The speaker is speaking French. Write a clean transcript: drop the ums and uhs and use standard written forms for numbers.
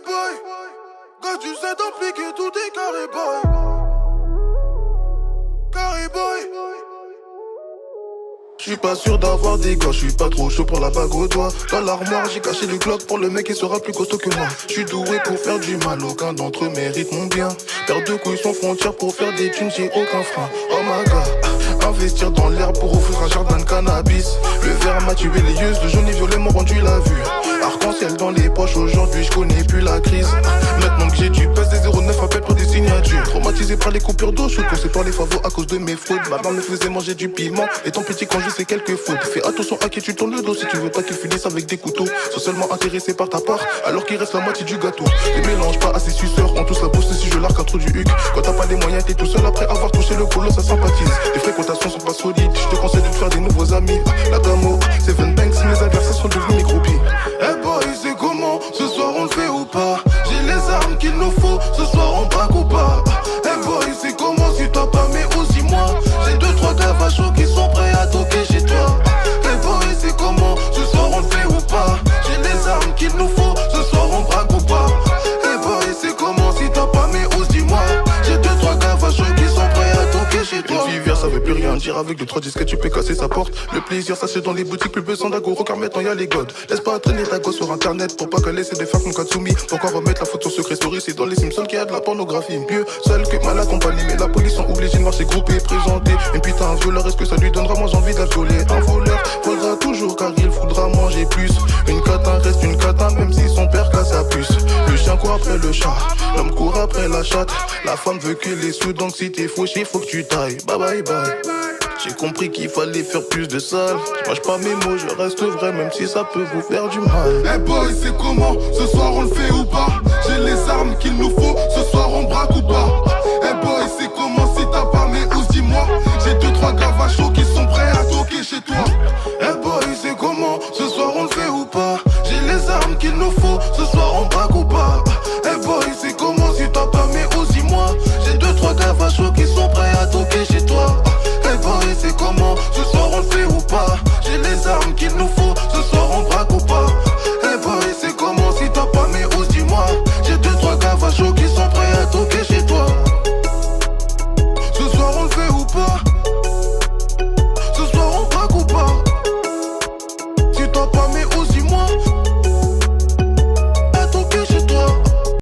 boy. Gars, tu sais t'impliquer, tout est carré boy. Carré boy. J'suis pas sûr d'avoir des gars, j'suis pas trop chaud pour la bague au doigt. Dans l'armoire, j'ai caché le Glock pour le mec qui sera plus costaud que moi. J'suis doué pour faire du mal, aucun d'entre eux mérite mon bien. Perdre de couilles sans frontières pour faire des thunes, j'ai aucun frein. Oh my god, investir dans l'herbe pour offrir un jardin de cannabis. Le verre m'a tué les yeux, le jaune et violet m'ont rendu la vue. Arc-en-ciel dans les poches, aujourd'hui j'connais plus la crise. Maintenant que j'ai du passe des 09, appelle pour des signatures. Traumatisé par les coupures d'eau, je suis par les favos à cause de mes fraudes. Ma mère me faisait manger du piment, étant petit quand je sais quelques fautes. Fais attention à qui tu tournes le dos si tu veux pas qu'il finisse avec des couteaux. Sois seulement intéressé par ta part, alors qu'il reste la moitié du gâteau. Les mélange pas assez suceurs, on tous la bourse si je largue un trou du huc. Quand t'as pas les moyens, t'es tout seul après avoir touché le boulot, ça sympathise. Les fréquentations sont pas solides, je te conseille de te faire des nouveaux amis. La Gamo, Seven Banks, mes adversaires sont devenus mes groupies. Eh boy, c'est comment, ce soir on le fait ou pas? J'ai les armes qu'il nous faut, ce soir on braque ou pas? Eh boy, c'est comment si t'as pas mais aussi moi? J'ai 2-3 gars vachos qui sont prêts à toquer chez toi. Eh boy, c'est comment, ce soir on le fait ou pas? J'ai les armes qu'il nous faut, ce soir on braque ou pas? Eh boy, c'est comment si t'as pas mais aussi moi? J'ai 2-3 gars vachos qui sont prêts à toquer chez toi. Une rivière ça veut plus rien dire, avec 2-3 disquettes tu peux casser sa porte. Le plaisir ça c'est dans les boutiques, plus besoin d'agoro car maintenant y'a les godes. Laisse pas traîner ta gosse sur internet pour pas qu'elle essaie de faire comme Katsumi. Pourquoi remettre la photo secret story, c'est dans les Simpsons qu'il y a de la pornographie. Mieux seul que mal accompagné, mais la police sont obligés de marcher groupés, présenter. Et putain un violeur, est-ce que ça lui donnera moins envie de la violer? Un voleur volera toujours car il faudra manger plus. Une catin reste une catin même si son père casse sa puce. Le chien court après le chat, l'homme court après la chatte. La femme veut que les sous, donc si t'es fauché faut que tu tailles. Bye bye bye. J'ai compris qu'il fallait faire plus de sale. Je mâche pas mes mots, je reste vrai même si ça peut vous faire du mal. Eh boy, c'est comment, ce soir on le fait ou pas? J'ai les armes qu'il nous faut, ce soir on braque ou pas? Eh boy, c'est comment si t'as pas mes housses, dis-moi. J'ai 2-3 gars vachos qui sont